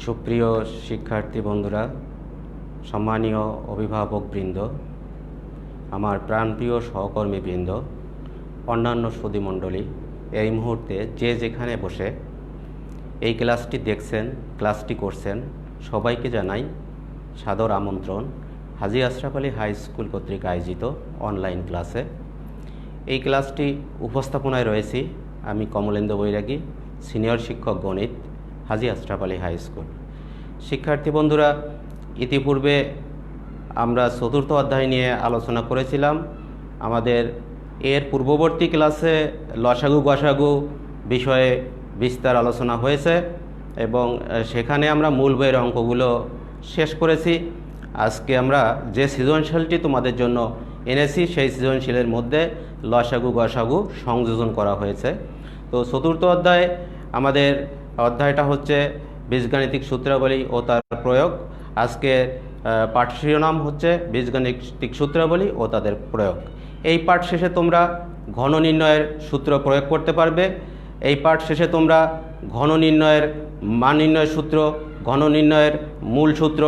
সুপ্রিয় শিক্ষার্থী বন্ধুরা, সম্মানীয় অভিভাবকবৃন্দ, আমার প্রাণপ্রিয় সহকর্মীবৃন্দ, অন্যান্য সুধীমণ্ডলী, এই মুহূর্তে যে যেখানে বসে এই ক্লাসটি দেখছেন, ক্লাসটি করছেন, সবাইকে জানাই সাদর আমন্ত্রণ হাজী আশরাফ আলী হাই স্কুল কর্তৃক আয়োজিত অনলাইন ক্লাসে। এই ক্লাসটি উপস্থাপনায় রয়েছি আমি কমলেন্দু বৈরাগী, সিনিয়র শিক্ষক গণিত, হাজী আশরাফ আলী হাই স্কুল। শিক্ষার্থী বন্ধুরা, ইতিপূর্বে আমরা চতুর্থ অধ্যায় নিয়ে আলোচনা করেছিলাম। আমাদের এর পূর্ববর্তী ক্লাসে লসাগু গসাগু বিষয়ে বিস্তার আলোচনা হয়েছে এবং সেখানে আমরা মূল বইয়ের অঙ্কগুলো শেষ করেছি। আজকে আমরা যে সৃজনশীলটি তোমাদের জন্য এনেছি সেই সৃজনশীলের মধ্যে লসাগু গসাগু সংযোজন করা হয়েছে। তো চতুর্থ অধ্যায় আমাদের অধ্যায়টা হচ্ছে বীজগাণিতিক সূত্রাবলী ও তার প্রয়োগ। আজকে পাঠ শিরোনাম হচ্ছে বীজগাণিতিক সূত্রাবলী ও তাদের প্রয়োগ। এই পাঠ শেষে তোমরা ঘন নির্ণয়ের সূত্র প্রয়োগ করতে পারবে। এই পাঠ শেষে তোমরা ঘন নির্ণয়ের মান নির্ণয়ের সূত্র, ঘন নির্ণয়ের মূল সূত্র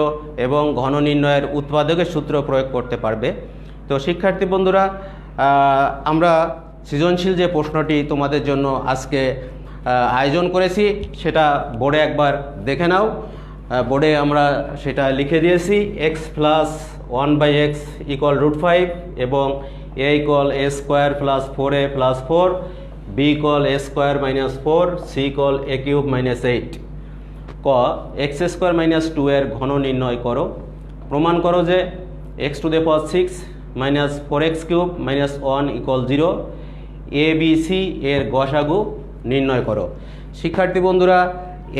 এবং ঘন নির্ণয়ের উৎপাদকের সূত্র প্রয়োগ করতে পারবে। তো শিক্ষার্থী বন্ধুরা, আমরা সৃজনশীল যে প্রশ্নটি তোমাদের জন্য আজকে আয়োজন করেছি সেটা বোর্ডে একবার দেখে নাও। বোর্ডে আমরা সেটা লিখে দিয়েছি, x প্লাস 1/x ইকুয়াল √5 এবং a equal a square plus 4a plus 4, b equal a square minus 4, c equal a cube minus 8। ক x স্কোয়ার মাইনাস 2 এর ঘন নির্ণয় করো। প্রমাণ করো যে x to the power 6 minus 4x cube minus 1 equal 0। a b c এর গসাগু নির্ণয় করো। শিক্ষার্থী বন্ধুরা,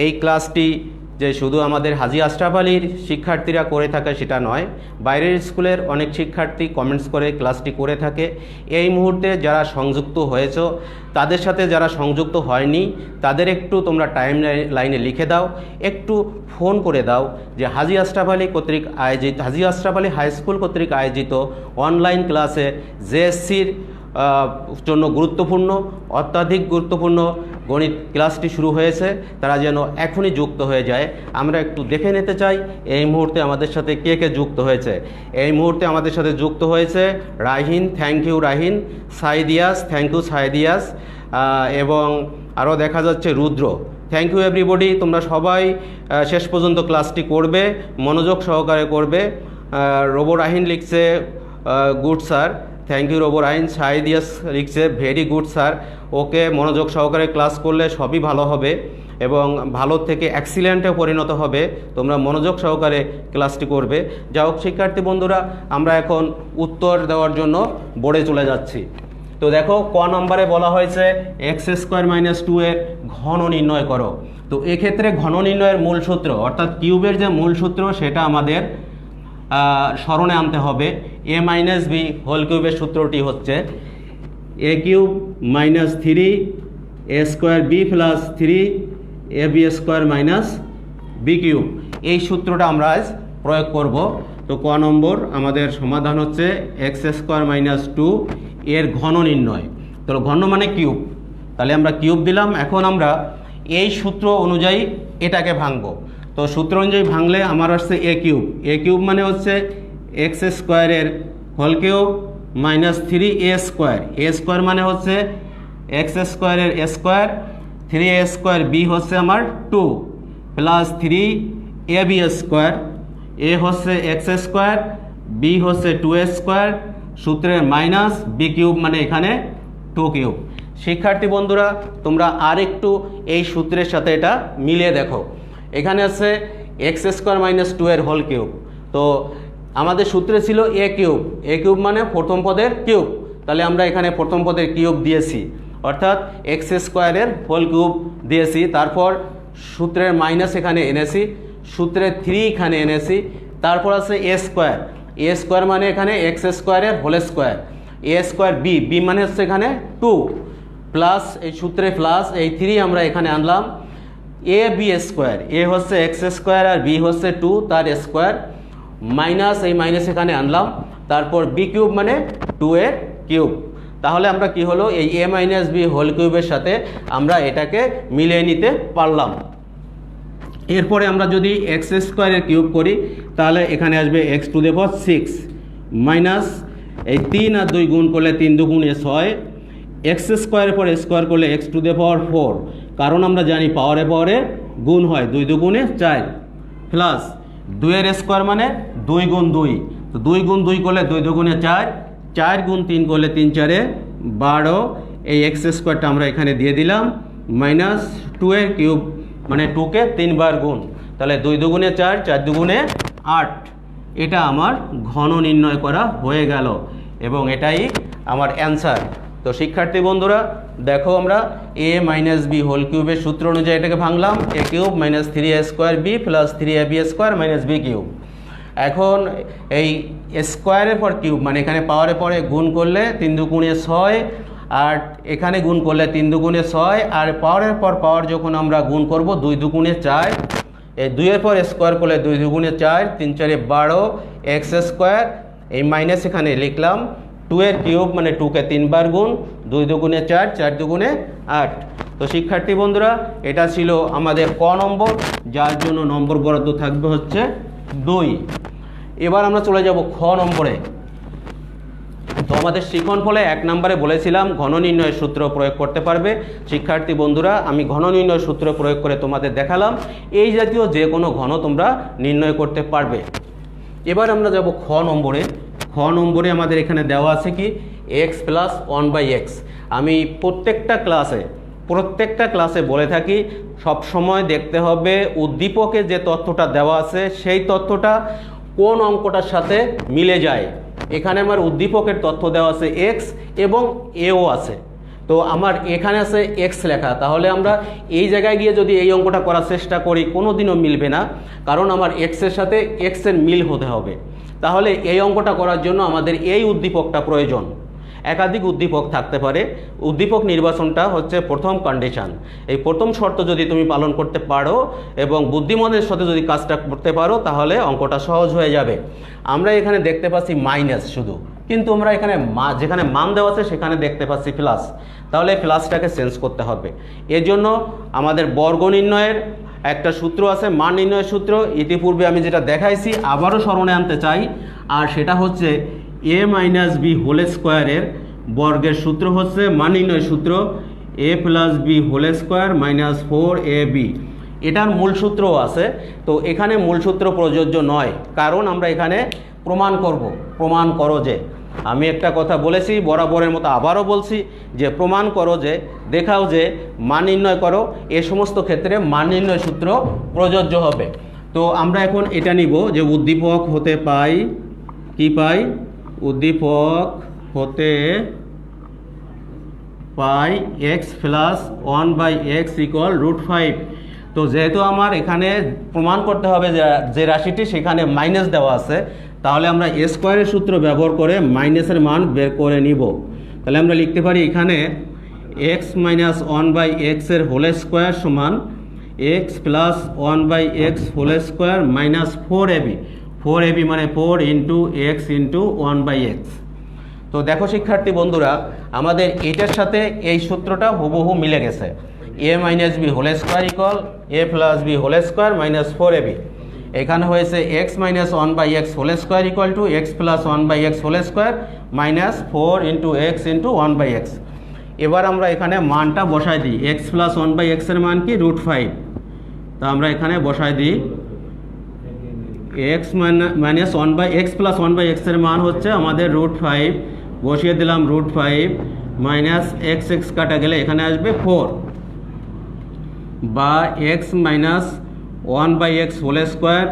এই ক্লাসটি যে শুধু আমাদের হাজী আশরাফ আলীর শিক্ষার্থীরা করে থাকে সেটা নয়, বাইরের স্কুলের অনেক শিক্ষার্থী কমেন্টস করে ক্লাসটি করে থাকে। এই মুহূর্তে যারা সংযুক্ত হয়েছ, তাদের সাথে যারা সংযুক্ত হয়নি তাদের একটু তোমরা টাইম লাইনে লিখে দাও, একটু ফোন করে দাও যে হাজী আশরাফ আলী কর্তৃক আয়োজিত, হাজী আশরাফ আলী হাই স্কুল কর্তৃক আয়োজিত অনলাইন ক্লাসে জেএসসির জন্য গুরুত্বপূর্ণ, অত্যাধিক গুরুত্বপূর্ণ গণিত ক্লাসটি শুরু হয়েছে। তারা যেন এখনই যুক্ত হয়ে যায়। আমরা একটু দেখে নিতে চাই এই মুহূর্তে আমাদের সাথে কে কে যুক্ত হয়েছে। এই মুহূর্তে আমাদের সাথে যুক্ত হয়েছে Rahin, thank you Rahin, Saidias, thank you Saidias, এবং আরও দেখা যাচ্ছে রুদ্র। Thank you everybody. তোমরা সবাই শেষ পর্যন্ত ক্লাসটি করবে, মনোযোগ সহকারে করবে। রোবো রাহিন লিখছে good sir, thank you robo Rahin. Saidias লিখছে ভেরি গুড স্যার। ওকে, মনোযোগ সহকারে ক্লাস করলে সবই ভালো হবে এবং ভালো থেকে এক্সিলেন্টে পরিণত হবে। তোমরা মনোযোগ সহকারে ক্লাসটি করবে। যা হোক শিক্ষার্থী বন্ধুরা, আমরা এখন উত্তর দেওয়ার জন্য বোর্ডে চলে যাচ্ছি। তো দেখো, ক নম্বরে বলা হয়েছে এক্স স্কোয়ার মাইনাস 2 এর ঘন নির্ণয় করো। তো এক্ষেত্রে ঘন নির্ণয়ের মূল সূত্র অর্থাৎ কিউবের যে মূল সূত্র সেটা আমাদের স্মরণে আনতে হবে। a মাইনাস বি হোল কিউবের সূত্রটি হচ্ছে a cube minus 3 a square B plus 3 a B square minus B cube. এই সূত্রটা আমরা আজ প্রয়োগ করব। তো ক নম্বর আমাদের সমাধান হচ্ছে এক্স স্কোয়ার মাইনাস 2 এর ঘন নির্ণয়। তো ঘন মানে কিউব, তাহলে আমরা কিউব দিলাম। এখন আমরা এই সূত্র অনুযায়ী এটাকে ভাঙবো। তো সূত্র অনুযায়ী ভাঙলে আমার আসছে এ কিউব। এ কিউব মানে হচ্ছে এক্স স্কোয়ারের whole cube minus 3a square. A square মানে হচ্ছে এক্স স্কোয়ারের স্কোয়ার, 3a স্কোয়ার, বি হচ্ছে আমার 2 প্লাস 3ab স্কোয়ার। এ হচ্ছে এক্স স্কোয়ার, বি হচ্ছে 2a স্কোয়ার, সূত্রের মাইনাস বি কিউব মানে এখানে 2 কিউব। শিক্ষার্থী বন্ধুরা, তোমরা আর একটু এই সূত্রের সাথে এটা মিলিয়ে দেখো। এখানে আছে এক্স স্কোয়ার মাইনাস 2 এর হোল কিউব। তো আমাদের সূত্রে ছিল এ কিউব। এ কিউব মানে প্রথম পদের কিউব, তাহলে আমরা এখানে প্রথম পদের কিউব দিয়েছি, অর্থাৎ এক্স স্কোয়ারের হোল কিউব দিয়েছি। তারপর সূত্রের মাইনাস এখানে এনেছি, সূত্রের 3 এখানে এনেছি। তারপর আছে এ স্কোয়ার। এ স্কোয়ার মানে এখানে এক্স স্কোয়ারের whole square. A square B, B মানে হচ্ছে এখানে 2 প্লাস এই সূত্রে প্লাস এই 3 আমরা এখানে আনলাম। এ বি স্কোয়ার, এ হচ্ছে এক্স স্কোয়ার আর বি হচ্ছে 2 তার স্কোয়ার, মাইনাস এই মাইনাস এখানে আনলাম। তারপর বি কিউব মানে 2 এর কিউব। তাহলে আমরা কি হলো, এই a মাইনাস বি হোল কিউবের সাথে আমরা এটাকে মিলিয়ে নিতে পারলাম। এরপরে আমরা যদি এক্স স্কোয়ারের কিউব করি তাহলে এখানে আসবে x to the power 6 minus এই 3 আর 2 গুণ করলে 3 দুগুণে 6, এক্স স্কোয়ারের পরে স্কোয়ার করলে এক্স টু দ্য পাওয়ার 4, কারণ আমরা জানি পাওয়ারে পাওয়ারে গুণ হয়, 2 দুগুণে 4 প্লাস 2 এর স্কোয়ার মানে 2 গুণ 2, তো 2 গুণ 2 করলে 2 দুগুণে 4, 4 গুণ 3 করলে 3 4 12, এই এক্স স্কোয়ারটা আমরা এখানে দিয়ে দিলাম মাইনাস 2 এর কিউব মানে 2কে 3 বার গুণ, তাহলে 2 দুগুণে 4, 4 দুগুণে 8, এটা আমার ঘন নির্ণয় করা হয়ে গেল এবং এটাই আমার অ্যান্সার। তো শিক্ষার্থী বন্ধুরা দেখো, আমরা a মাইনাস বি হোল কিউবের সূত্র অনুযায়ী এটাকে ভাঙলাম, a cube minus 3a square B plus 3ab square minus B cube. এখন এই স্কোয়ারের পর কিউব মানে এখানে পাওয়ারে পরে গুণ করলে 3 দুগুণে 6, আর এখানে গুণ করলে 3 দুগুণে 6, আর পাওয়ারের পর পাওয়ার যখন আমরা গুণ করব 2 দুগুণে 4, এই 2 এর পর স্কোয়ার করলে 2 দুগুণে 4, 3 4 12 এক্স স্কোয়ার, এই মাইনাস এখানে লিখলাম 2 এর কিউব মানে 2কে 3 বার গুণ, 2 দুগুণে 4, 4 দুগুণে 8। তো শিক্ষার্থী বন্ধুরা এটা ছিল আমাদের ক নম্বর, যার জন্য নম্বর বরাদ্দ থাকবে হচ্ছে 2। এবার আমরা চলে যাব খ নম্বরে। তো আমাদের শিক্ষণফলে 1 নম্বরে বলেছিলাম ঘন নির্ণয়ের সূত্র প্রয়োগ করতে পারবে। শিক্ষার্থী বন্ধুরা আমি ঘন নির্ণয়ের সূত্র প্রয়োগ করে তোমাদের দেখালাম, এই জাতীয় যে কোনো ঘন তোমরা নির্ণয় করতে পারবে। এবার আমরা যাব খ নম্বরে। খ নম্বরে আমাদের এখানে দেওয়া আছে কি এক্স প্লাস 1/x। আমি প্রত্যেকটা ক্লাসে বলে থাকি সব সময় দেখতে হবে উদ্দীপকে যে তথ্যটা দেওয়া আছে সেই তথ্যটা কোন অঙ্কটার সাথে মিলে যায়। এখানে আমার উদ্দীপকের তথ্য দেওয়া আছে এক্স এবং এও আছে, তো আমার এখানে আছে এক্স লেখা, তাহলে আমরা এই জায়গায় গিয়ে যদি এই অঙ্কটা করার চেষ্টা করি কোনোদিনও মিলবে না, কারণ আমার এক্সের সাথে এক্সের মিল হতে হবে। তাহলে এই অঙ্কটা করার জন্য আমাদের এই উদ্দীপকটা প্রয়োজন। একাধিক উদ্দীপক থাকতে পারে, উদ্দীপক নির্বাচনটা হচ্ছে প্রথম কন্ডিশন। এই প্রথম শর্ত যদি তুমি পালন করতে পারো এবং বুদ্ধিমানের সাথে যদি কাজটা করতে পারো তাহলে অঙ্কটা সহজ হয়ে যাবে। আমরা এখানে দেখতে পাচ্ছি মাইনাস শুধু, কিন্তু আমরা এখানে যেখানে মান দেওয়া আছে সেখানে দেখতে পাচ্ছি প্লাস, তাহলে প্লাসটাকে চেঞ্জ করতে হবে। এর জন্য আমাদের বর্গ নির্ণয়ের একটা সূত্র আছে, মান নির্ণয়ের সূত্র, ইতিপূর্বে আমি যেটা দেখাইছি আবারও স্মরণে আনতে চাই, আর সেটা হচ্ছে a মাইনাস বি হোল স্কোয়ারের বর্গের সূত্র হচ্ছে মান নির্ণয়ের সূত্র a plus B whole square minus 4ab। এটার মূল সূত্রও আছে, তো এখানে মূল সূত্র প্রযোজ্য নয়, কারণ আমরা এখানে প্রমাণ করো যে, আমি একটা কথা বলেছি বরাবরের মতো আবারও বলছি যে প্রমাণ করো যে, দেখাও যে, মান নির্ণয় করো, এ সমস্ত ক্ষেত্রে মান নির্ণয় সূত্র প্রযোজ্য হবে। তো আমরা এখন এটা নিব যে উদ্দীপক হতে পাই কি পাই, উদ্দীপক হতে পাই এক্স প্লাস 1/x ইকুয়াল √5। তো যেহেতু আমার এখানে প্রমাণ করতে হবে যে রাশিটি সেখানে মাইনাস দেওয়া আছে, তাহলে আমরা এ স্কোয়ারের সূত্র ব্যবহার করে মাইনাসের মান বের করে নিব। তাহলে আমরা লিখতে পারি এখানে এক্স মাইনাস 1/x এর হোল স্কোয়ার সমান X plus 1/x whole square minus 4ab। 4ab মানে 4 ইন্টু এক্স ইন্টু 1/x। তো দেখো শিক্ষার্থী বন্ধুরা, আমাদের এটার সাথে এই সূত্রটা হুবহু মিলে গেছে। a minus B whole square equal a plus B whole square minus 4ab। এখানে হয়েছে X minus 1/x whole square equal to X plus 1/x whole square minus 4 into X into 1/x। এবার আমরা এখানে মানটা বসাই দিই, এক্স প্লাস 1/x এর মান কি √5, তো আমরা এখানে বসাই দিই x minus 1/x plus 1/x এর মান হচ্ছে আমাদের √5, বসিয়ে দিলাম √5 মাইনাস এক্স এক্স কাটা গেলে এখানে আসবে 4, বা X minus 1/x whole square,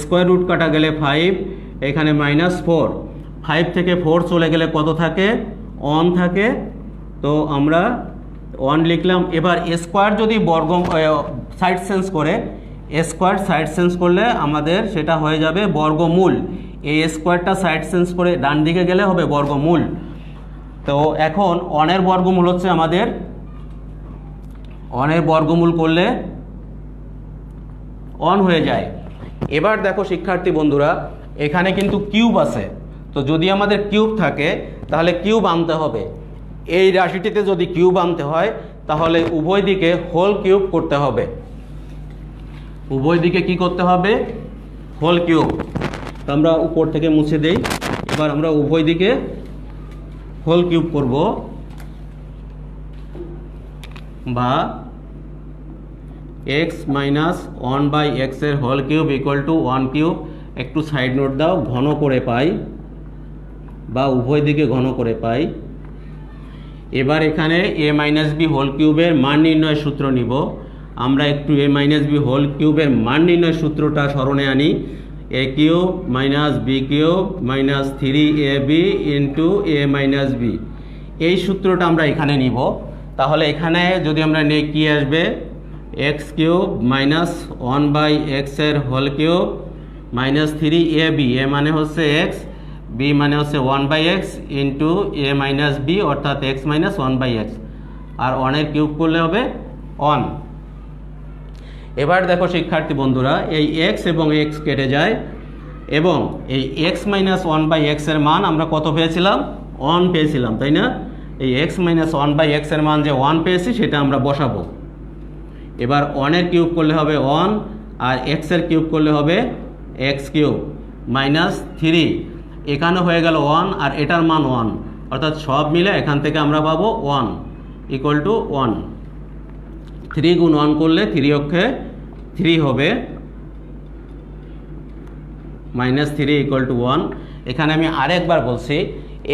square root কাটা গেলে 5, এখানে মাইনাস 4, 5 থেকে 4 চলে গেলে কত থাকে 1 থাকে, তো আমরা 1 লিখলাম। এবার স্কোয়ার যদি বর্গ সাইড চেঞ্জ করে, স্কোয়ার সাইড চেঞ্জ করলে আমাদের সেটা হয়ে যাবে বর্গমূল। এই স্কোয়ারটা সাইড চেঞ্জ করে ডান দিকে গেলে হবে বর্গমূল। তো এখন 1 এর বর্গমূল হচ্ছে আমাদের, 1 এর বর্গমূল করলে 1 হয়ে যায়। এবার দেখো শিক্ষার্থী বন্ধুরা, এখানে কিন্তু কিউব আছে, তো যদি আমাদের কিউব থাকে তাহলে কিউব আনতে হবে। এই রাশিটিতে যদি কিউব আনতে হয় তাহলে উভয় দিকে হোল কিউব করতে হবে। উভয় দিকে কি করতে হবে, হোল কিউব। তো আমরা উপর থেকে মুছে দেই। এবার আমরা উভয় দিকে হোল কিউব করব, বা x মাইনাস 1/x এর whole cube equal to 1 cube. একটু সাইড নোট দাও, ঘন করে পাই বা উভয় দিকে ঘন করে পাই। এবার এখানে a মাইনাস বি হোল কিউবের মান নির্ণয়ের সূত্র নিব। আমরা একটু a মাইনাস বি হোল কিউবের মান নির্ণয়ের সূত্রটা স্মরণে আনি। a cube minus B cube minus 3ab into a minus B, এই সূত্রটা আমরা এখানে নিব। তাহলে এখানে যদি আমরা নিই কি আসবে, এক্স কিউব মাইনাস 1/x এর হোল কিউব মাইনাস 3ab, এ মানে হচ্ছে এক্স, বি মানে হচ্ছে 1/x ইন্টু এ মাইনাস বি, অর্থাৎ এক্স মাইনাস 1/x, আর 1 এর কিউব করলে হবে 1। এবার দেখো শিক্ষার্থী বন্ধুরা, এই এক্স এবং এক্স কেটে যায় এবং এই এক্স মাইনাস 1/x এর মান আমরা কত পেয়েছিলাম, 1 পেয়েছিলাম, তাই না? এই এক্স মাইনাস 1/x এর মান যে 1 পেয়েছি সেটা আমরা বসাবো। এবার 1 এর কিউব করলে হবে 1, আর এক্স এর কিউব করলে হবে এক্স কিউব মাইনাস 3, এখানে হয়ে গেল 1 আর এটার মান 1, অর্থাৎ সব মিলে এখান থেকে আমরা পাবো 1 ইকুয়াল টু 1। 3 গুণ 1 করলে 3 অক্ষে 3 হবে, মাইনাস 3 ইকুয়াল টু 1। এখানে আমি আরেকবার বলছি,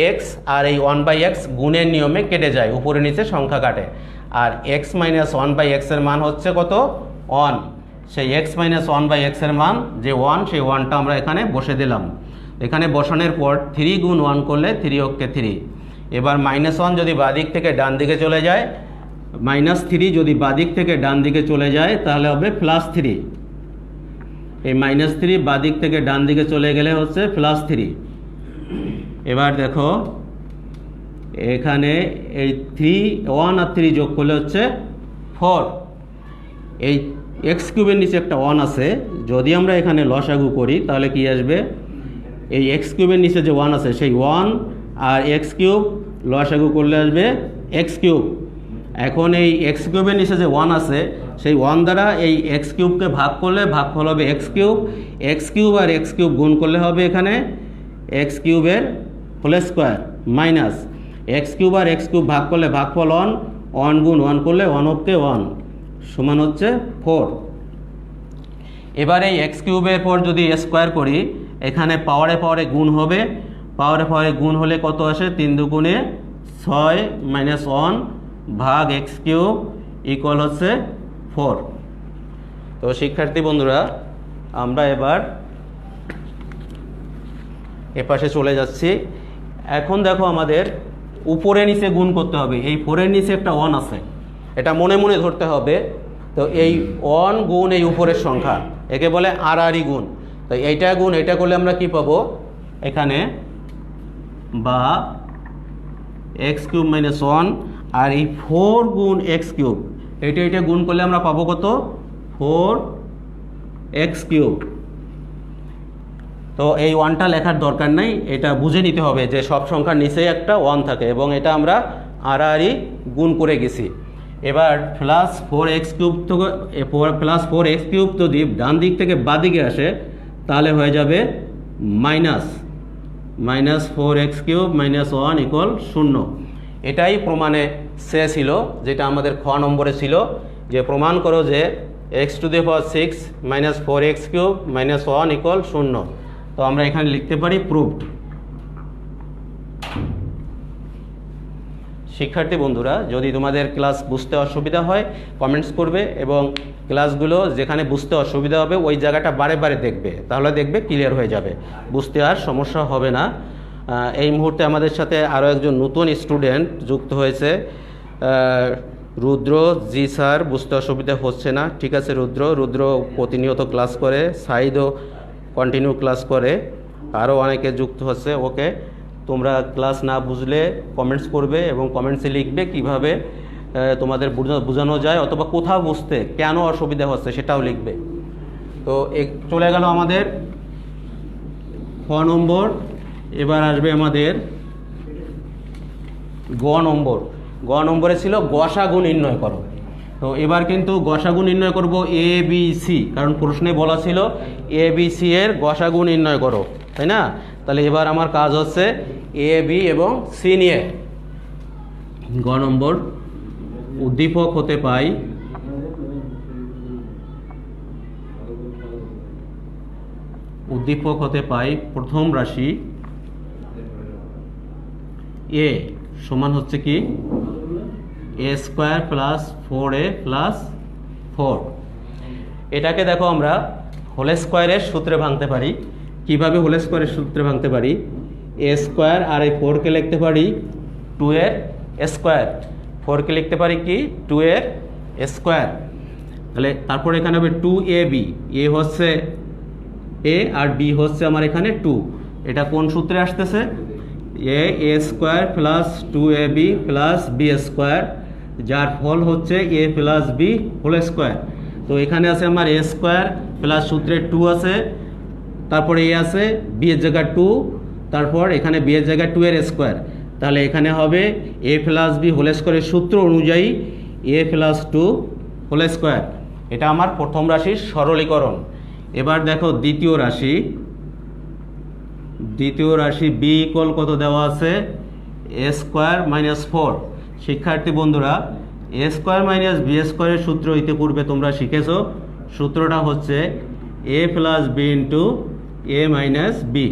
এক্স আর এই 1/x গুণের নিয়মে কেটে যায়, উপরে নিচে সংখ্যা কাটে, আর এক্স মাইনাস 1/x এর মান হচ্ছে কত, 1। সেই এক্স মাইনাস 1/x এর মান যে 1, সেই 1টা আমরা এখানে বসে দিলাম। এখানে বসানোর পর 3 গুণ 1 করলে 3 অক্ষে 3। এবার -1 যদি বাদিক থেকে ডান দিকে চলে যায়, -3 যদি বাদিক থেকে ডান দিকে চলে যায় তাহলে হবে +3। এই -3 বাদিক থেকে ডান দিকে চলে গেলে হচ্ছে +3। এবার দেখো এখানে এই 1 আর 3 যোগ করলে হচ্ছে 4। এই এক্স কিউবের নিচে একটা 1 আছে, যদি আমরা এখানে লসাগু করি তাহলে কি আসবে, এই এক্স কিউবের নিচে যে 1 আছে সেই 1 আর এক্স কিউব লসাগু করলে আসবে এক্স কিউব। এখন এই এক্স কিউবের নিচে যে 1 আছে সেই 1 দ্বারা এই এক্স কিউবকে ভাগ করলে ভাগফল হবে এক্স কিউব। এক্স কিউব আর এক্স কিউব গুণ করলে হবে এখানে এক্স কিউবের whole square minus X cube আর এক্স কিউব ভাগ করলে ভাগফল 1, 1 গুণ 1 করলে 1 অবকে 1 সমান হচ্ছে 4। এবার এই এক্স কিউবের পর যদি স্কোয়ার করি, এখানে পাওয়ারে পাওয়ারে গুণ হবে, পাওয়ারে পাওয়ারে গুণ হলে কত আসে, 3 দুগুণে 6 মাইনাস 1 ভাগ এক্স কিউব ইকুয়াল হচ্ছে 4। তো শিক্ষার্থী বন্ধুরা, আমরা এবার এপাশে চলে যাচ্ছি। এখন দেখো আমাদের উপরে নিচে গুণ করতে হবে। এই 4-এর নিচে একটা 1 আছে, এটা মনে মনে ধরতে হবে। তো এই 1 গুণ এই উপরের সংখ্যা, একে বলে আড়াআড়ি গুণ। তো এইটা গুণ এটা করলে আমরা কি পাবো এখানে, বা এক্স কিউব মাইনাস 1, আর এই 4 গুণ এক্স কিউব, এটা গুণ করলে আমরা পাবো কত, 4x কিউব। তো এই 1টা লেখার দরকার নাই, এটা বুঝে নিতে হবে যে সব সংখ্যার নিচেই একটা 1 থাকে, এবং এটা আমরা আড়াআড়ি গুণ করে গেছি। এবার প্লাস 4x কিউব থেকে প্লাস 4x কিউব যদি ডান দিক থেকে বাঁ দিকে আসে তাহলে হয়ে যাবে minus 4x cube minus 1 equal 0। এটাই প্রমাণে সে ছিল, যেটা আমাদের খ নম্বরে ছিল, যে প্রমাণ করো যে x⁶ minus 4x cube minus 1 equal 0। তো আমরা এখানে লিখতে পারি প্রুভড। শিক্ষার্থী বন্ধুরা, যদি তোমাদের ক্লাস বুঝতে অসুবিধা হয় কমেন্টস করবে, এবং ক্লাসগুলো যেখানে বুঝতে অসুবিধা হবে ওই জায়গাটা বারে বারে দেখবে, তাহলে দেখবে ক্লিয়ার হয়ে যাবে, বুঝতে আর সমস্যা হবে না। এই মুহূর্তে আমাদের সাথে আরও একজন নতুন স্টুডেন্ট যুক্ত হয়েছে, রুদ্র। জি স্যার, বুঝতে অসুবিধা হচ্ছে না, ঠিক আছে রুদ্র প্রতিনিয়ত ক্লাস করে, সাইদও কন্টিনিউ ক্লাস করে, আরও অনেকে যুক্ত হচ্ছে। ওকে, তোমরা ক্লাস না বুঝলে কমেন্টস করবে এবং কমেন্টসে লিখবে কিভাবে তোমাদের বোঝানো যায়, অথবা কোথাও বুঝতে কেন অসুবিধা হচ্ছে সেটাও লিখবে। তো চলে গেল আমাদের খ নম্বর। এবার আসবে আমাদের গ নম্বর। গ নম্বরে ছিল গসাগু নির্ণয় করো। তো এবার কিন্তু গসাগু নির্ণয় করব এ বি সি, কারণ প্রশ্নে বলা ছিল এ বি সি এর গসাগু নির্ণয় করো, তাই না? তাহলে এবার আমার কাজ হচ্ছে এ বি এবং সি নিয়ে। গ নম্বর, উদ্দীপক হতে পাই প্রথম রাশি এ সমান হচ্ছে কি এ স্কোয়ার প্লাস 4a প্লাস 4। এটাকে দেখো আমরা হোল স্কোয়ারের সূত্রে ভাঙতে পারি। কিভাবে হোল স্কোয়ারের সূত্রে ভাঙতে পারি? এ স্কোয়ার আর এই 4কে লিখতে পারি 2 এর স্কোয়ার, 4কে লিখতে পারি কি 2 এর স্কোয়ার। তাহলে তারপর এখানে হবে 2ab, এ হচ্ছে এ আর বি হচ্ছে আমার এখানে 2। এটা কোন সূত্রে আসতেছে? A square plus 2ab plus B square, যার ফল হচ্ছে A plus B whole square. তো এখানে আছে আমার এ স্কোয়ার প্লাস সূত্রে 2 আছে, তারপরে এ আছে, বি এর জায়গায় 2, তারপর এখানে বি এর জায়গায় 2 এর স্কোয়ার। তাহলে এখানে হবে এ প্লাস বি হোল স্কোয়ারের সূত্র অনুযায়ী এ প্লাস 2 হোল স্কোয়ার। এটা আমার প্রথম রাশির সরলীকরণ। এবার দেখো দ্বিতীয় রাশি বি ইকুয়াল কত দেওয়া আছে? এ স্কোয়ার মাইনাস 4। শিক্ষার্থী বন্ধুরা, এ স্কোয়ার মাইনাস বি স্কোয়ারের সূত্র ইতিপূর্বে তোমরা শিখেছো। সূত্রটা হচ্ছে A plus B into A minus B.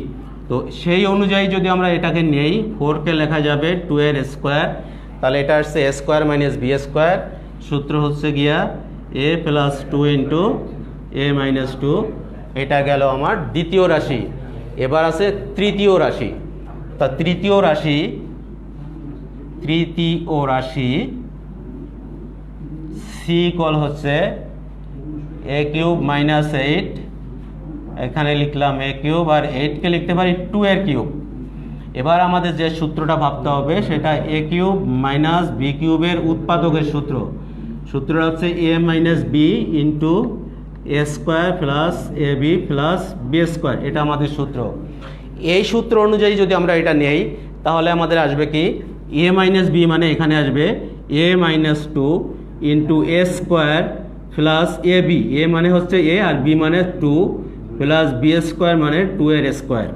তো সেই অনুযায়ী যদি আমরা এটাকে নেই, 4কে লেখা যাবে 2 এর স্কোয়ার, তাহলে এটা আসছে এ স্কোয়ার মাইনাস বি স্কোয়ার। সূত্র হচ্ছে গিয়া এ প্লাস 2 ইন্টু এ মাইনাস 2। এটা গেল আমার দ্বিতীয় রাশি। এবার আছে তৃতীয় রাশি। তা তৃতীয় রাশি সি ইকুয়াল হচ্ছে এ কিউব মাইনাস 8, এখানে লিখলাম এ কিউব, আর 8কে লিখতে পারি 2 এর কিউব। এবার আমাদের যে সূত্রটা ভাবতে হবে সেটা এ কিউব মাইনাস বি কিউবের উৎপাদকের সূত্রটা হচ্ছে এ minus B into A square plus A B plus B square. এটা আমাদের সূত্র। এই সূত্র অনুযায়ী যদি আমরা এটা নেই, তাহলে আমাদের আসবে কি এ মাইনাস বি মানে এখানে আসবে এ minus 2 into A square plus A B. এ মানে হচ্ছে এ আর বি মানে 2 প্লাস বি স্কোয়ার মানে 2 এর স্কোয়ার।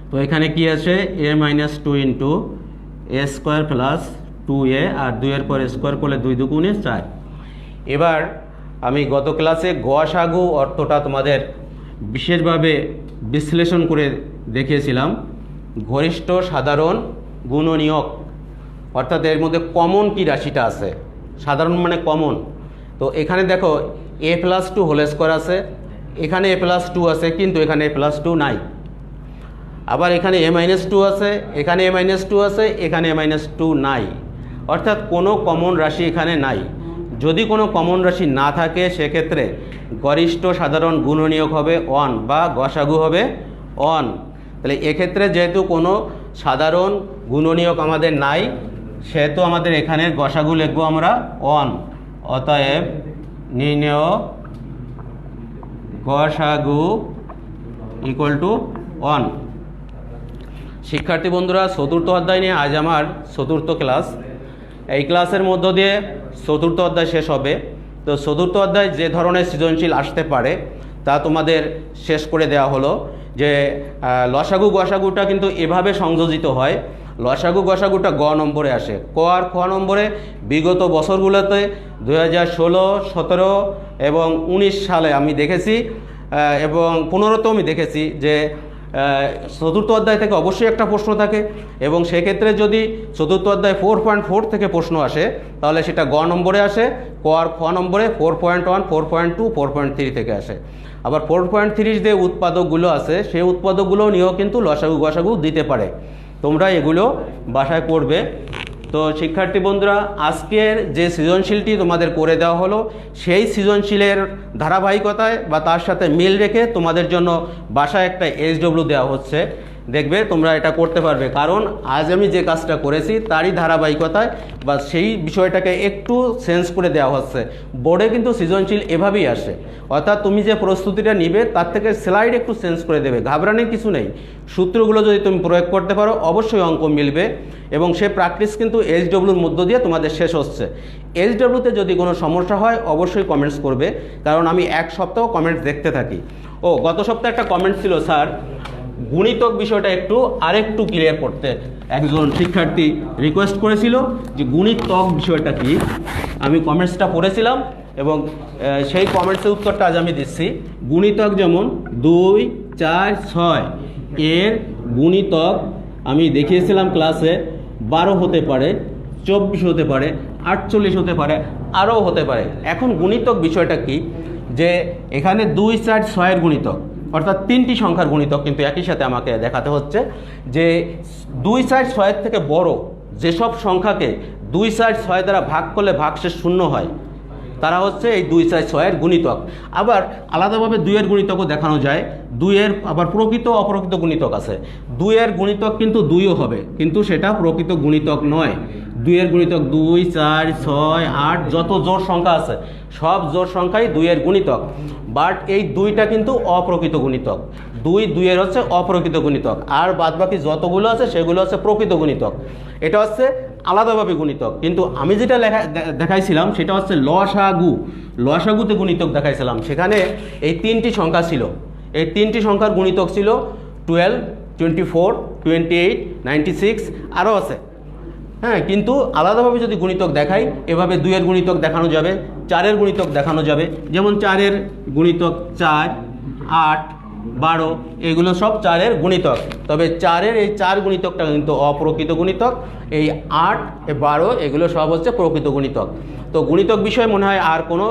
তো এখানে কি আছে? এ মাইনাস 2 ইন্টু এ স্কোয়ার প্লাস 2a, আর 2 এর পর স্কোয়ার করলে 2 দুগুণে 4। এবার আমি গত ক্লাসে গসাগু অর্থটা তোমাদের বিশেষভাবে বিশ্লেষণ করে দেখিয়েছিলাম। গরিষ্ঠ সাধারণ গুণনীয়ক, অর্থাৎ এর মধ্যে কমন কি রাশিটা আছে। সাধারণ মানে কমন। তো এখানে দেখো এ প্লাস 2 হোল স্কোয়ার আছে, এখানে এ প্লাস 2 আছে, কিন্তু এখানে এ প্লাস 2 নাই। আবার এখানে এ মাইনাস 2 আছে, এখানে এ মাইনাস 2 আছে, এখানে এ মাইনাস 2 নাই। অর্থাৎ কোনো কমন রাশি এখানে নাই। যদি কোনো কমন রাশি না থাকে, সেক্ষেত্রে গরিষ্ঠ সাধারণ গুণনীয়ক হবে 1 বা গসাগু হবে 1। তাহলে এক্ষেত্রে যেহেতু কোনো সাধারণ গুণনীয়ক আমাদের নাই, সেহেতু আমাদের এখানে গসাগু লিখবো আমরা 1। অতএব নির্ণেয় গসাগু ইকুয়াল টু 1। শিক্ষার্থী বন্ধুরা, চতুর্থ অধ্যায় নিয়ে আজ আমার চতুর্থ ক্লাস। এই ক্লাসের মধ্য দিয়ে চতুর্থ অধ্যায় শেষ হবে। তো চতুর্থ অধ্যায় যে ধরনের সৃজনশীল আসতে পারে তা তোমাদের শেষ করে দেওয়া হলো। যে লসাগু গসাগুটা কিন্তু এভাবে সংযোজিত হয়। লসাগু গসাগুটা গ নম্বরে আসে, ক আর খ নম্বরে বিগত বছরগুলোতে 2016, 17 এবং 19 সালে আমি দেখেছি, এবং 15তেও আমি দেখেছি যে চতুর্থ অধ্যায় থেকে অবশ্যই একটা প্রশ্ন থাকে, এবং সেক্ষেত্রে যদি চতুর্থ অধ্যায় 4.4 থেকে প্রশ্ন আসে, তাহলে সেটা গ নম্বরে আসে, ক আর খ নম্বরে 4.1, 4.2, 4.3 থেকে আসে। আবার 4.3 যে উৎপাদকগুলো আছে, সেই উৎপাদকগুলো নিয়েও কিন্তু লসাগু গসাগু দিতে পারে। তোমরা এগুলো বাসায় করবে। তো শিক্ষার্থী বন্ধুরা, আজকের যে সৃজনশীলটি তোমাদের করে দেওয়া হলো, সেই সৃজনশীলের ধারাবাহিকতায় বা তার সাথে মিল রেখে তোমাদের জন্য বাসায় একটা SW দেওয়া হচ্ছে, দেখবে তোমরা এটা করতে পারবে, কারণ আজ আমি যে কাজটা করেছি তারই ধারাবাহিকতায় বা সেই বিষয়টাকে একটু চেঞ্জ করে দেওয়া হচ্ছে। বোর্ডে কিন্তু সৃজনশীল এভাবেই আসে, অর্থাৎ তুমি যে প্রস্তুতিটা নিবে তার থেকে স্লাইড একটু চেঞ্জ করে দেবে, ঘাবড়ানোর কিছু নেই। সূত্রগুলো যদি তুমি প্রয়োগ করতে পারো অবশ্যই অঙ্ক মিলবে, এবং সে প্র্যাকটিস কিন্তু এইচডব্লিউর মধ্য দিয়ে তোমাদের শেষ হচ্ছে। এইচডব্লিউতে যদি কোনো সমস্যা হয় অবশ্যই কমেন্টস করবে, কারণ আমি এক সপ্তাহ কমেন্টস দেখতে থাকি। ও গত সপ্তাহে একটা কমেন্ট ছিল, স্যার গুণিতক বিষয়টা একটু আরেকটু ক্লিয়ার করতে একজন শিক্ষার্থী রিকোয়েস্ট করেছিল যে গুণিতক বিষয়টা কি। আমি কমেন্টসটা পড়েছিলাম এবং সেই কমেন্টসের উত্তরটা আজ আমি দিচ্ছি। গুণিতক যেমন 2, 4, 6 এর গুণিতক আমি দেখিয়েছিলাম ক্লাসে 12 হতে পারে, 24 হতে পারে, 48 হতে পারে, আরও হতে পারে। এখন গুণিতক বিষয়টা কি, যে এখানে 2, 4, 6 এর গুণিতক, অর্থাৎ 3টি সংখ্যার গুণিতক কিন্তু একই সাথে আমাকে দেখাতে হচ্ছে যে 2, 4, 6 থেকে বড় যেসব সংখ্যাকে 2, 4, 6 দ্বারা ভাগ করলে ভাগশেষ 0 হয় তারা হচ্ছে এই 2, 4, 6 এর গুণিতক। আবার আলাদাভাবে 2 এর গুণিতকও দেখানো যায়। 2 এর আবার প্রকৃত অপ্রকৃত গুণিতক আছে। 2 এর গুণিতক কিন্তু 2ও হবে, কিন্তু সেটা প্রকৃত গুণিতক নয়। 2 এর গুণিতক 2, 4, 6, 8 যত জোড় সংখ্যা আছে সব জোড় সংখ্যাই 2 এর গুণিতক, বাট এই 2টা কিন্তু অপ্রকৃত গুণিতক। 2 এর হচ্ছে অপ্রকৃত গুণিতক, আর বাদবাকি যতগুলো আছে সেগুলো হচ্ছে প্রকৃত গুণিতক। এটা হচ্ছে আলাদাভাবে গুণিতক। কিন্তু আমি যেটা দেখাইছিলাম সেটা হচ্ছে লসাগু। লসাগুতে গুণিতক দেখাইছিলাম, সেখানে এই 3টি সংখ্যা ছিল। এই 3টি সংখ্যার গুণিতক ছিল 12, 24, 28, 96, আরও আছে। হ্যাঁ, কিন্তু আলাদাভাবে যদি গুণিতক দেখাই, এভাবে 2 এর গুণিতক দেখানো যাবে, 4 এর গুণিতক দেখানো যাবে। যেমন 4 এর গুণিতক 4, 8, 12 এগুলো সব 4 এর গুণিতক। তবে 4 এর এই 4 গুণিতকটা কিন্তু অপ্রকৃত গুণিতক, এই 8, 12 এগুলো সব হচ্ছে প্রকৃত গুণিতক। তো গুণিতক বিষয়ে মনে হয় আর কোনো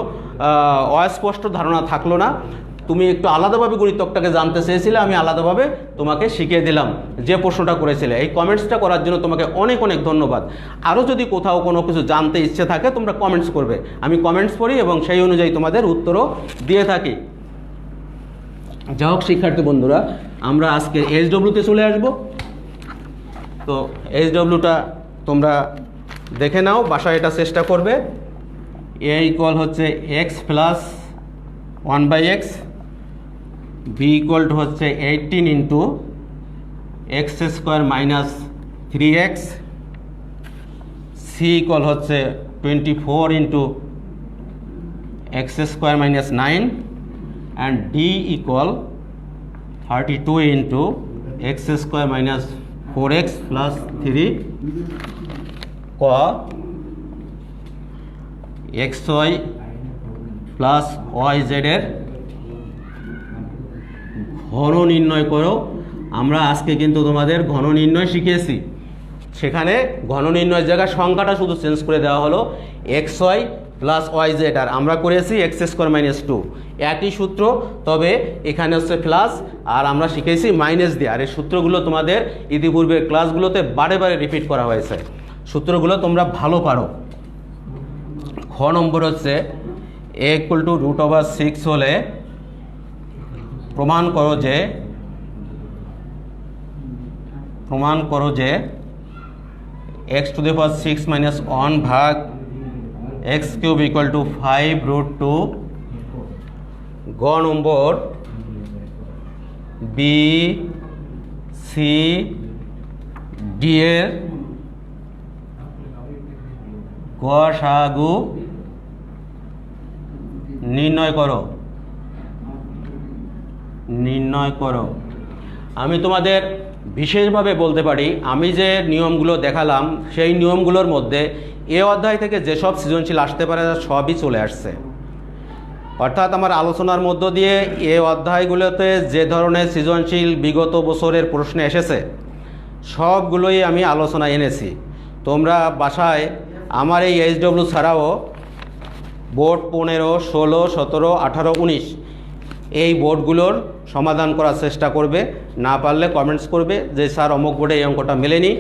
অস্পষ্ট ধারণা থাকলো না। তুমি একটু আলাদাভাবে গুণিতকটাকে জানতে চেয়েছিলে, আমি আলাদাভাবে তোমাকে শিখিয়ে দিলাম যে প্রশ্নটা করেছিলে। এই কমেন্টসটা করার জন্য তোমাকে অনেক অনেক ধন্যবাদ। আরও যদি কোথাও কোনো কিছু জানতে ইচ্ছে থাকে তোমরা কমেন্টস করবে, আমি কমেন্টস পড়ি এবং সেই অনুযায়ী তোমাদের উত্তরও দিয়ে থাকি। যাই হোক শিক্ষার্থী বন্ধুরা, আমরা আজকে এইচডব্লিউতে চলে আসব। তো এইচডব্লিউটা তোমরা দেখে নাও, বাসায় এটা চেষ্টা করবে। এ ইকুয়াল হচ্ছে x plus 1/x, B equal to হচ্ছে 18 into x square minus 3x, C equal হচ্ছে 24 into x square minus 9, and d equal 32 into x square minus 4x plus 3 cos xy plus yz এর ঘন নির্ণয় করো। আমরা আজকে কিন্তু তোমাদের ঘন নির্ণয় শিখিয়েছি, সেখানে ঘন নির্ণয়ের জায়গায় সংখ্যাটা শুধু চেঞ্জ করে দেওয়া হলো xy প্লাস yz, আর আমরা করেছি x স্কোয়ার মাইনাস 2, একই সূত্র, তবে এখানে হচ্ছে প্লাস আর আমরা শিখেছি মাইনাস দিয়ে। আর এই সূত্রগুলো তোমাদের ইতিপূর্বের ক্লাসগুলোতে বারে বারে রিপিট করা হয়েছে, সূত্রগুলো তোমরা ভালো পারো। খ নম্বর হচ্ছে a ইকুয়াল টু √6 হলে প্রমাণ করো যে x to the power 6 minus 1 ভাগ x কিউব ইকুয়াল টু 5√2। গ নম্বর বি সি ডি এর গসাগু নির্ণয় করো। আমি তোমাদের বিশেষভাবে বলতে পারি, আমি যে নিয়মগুলো দেখালাম সেই নিয়মগুলোর মধ্যে এ অধ্যায় থেকে যেসব সৃজনশীল আসতে পারে সবই চলে আসছে। অর্থাৎ আমার আলোচনার মধ্য দিয়ে এ অধ্যায়গুলোতে যে ধরনের সৃজনশীল বিগত বছরের প্রশ্নে এসেছে সবগুলোই আমি আলোচনায় এনেছি। তোমরা বাসায় আমার এই এইচডব্লিউ ছাড়াও বোর্ড 15, 16, 17, 18, 19 এই বোর্ডগুলোর সমাধান করার চেষ্টা করবে। না পারলে কমেন্টস করবে যে স্যার অমুক বোর্ডে এই অঙ্কটা মেলেনি,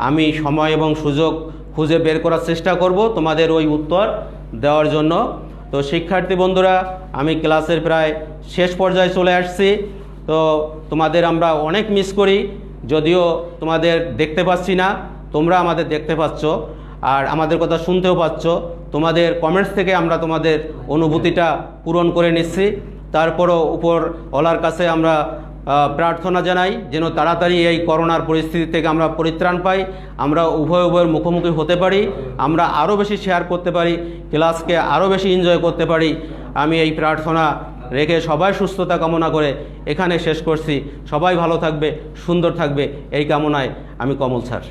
আমি সময় এবং সুযোগ খুঁজে বের করার চেষ্টা করব তোমাদের ওই উত্তর দেওয়ার জন্য। তো শিক্ষার্থী বন্ধুরা, আমি ক্লাসের প্রায় শেষ পর্যায়ে চলে আসছি। তো তোমাদের আমরা অনেক মিস করি, যদিও তোমাদের দেখতে পাচ্ছি না, তোমরা আমাদের দেখতে পাচ্ছ আর আমাদের কথা শুনতেও পাচ্ছ। তোমাদের কমেন্টস থেকে আমরা তোমাদের অনুভূতিটা পূরণ করে নিচ্ছি। তারপরও উপরওয়ালার কাছে আমরা প্রার্থনা জানাই যেন তাড়াতাড়ি এই করোনার পরিস্থিতি থেকে আমরা পরিত্রাণ পাই, আমরা উভয়ের মুখোমুখি হতে পারি, আমরা আরও বেশি শেয়ার করতে পারি, ক্লাসকে আরও বেশি এনজয় করতে পারি। আমি এই প্রার্থনা রেখে সবাই সুস্থতা কামনা করে এখানে শেষ করছি। সবাই ভালো থাকবে, সুন্দর থাকবে এই কামনায় আমি কমল স্যার।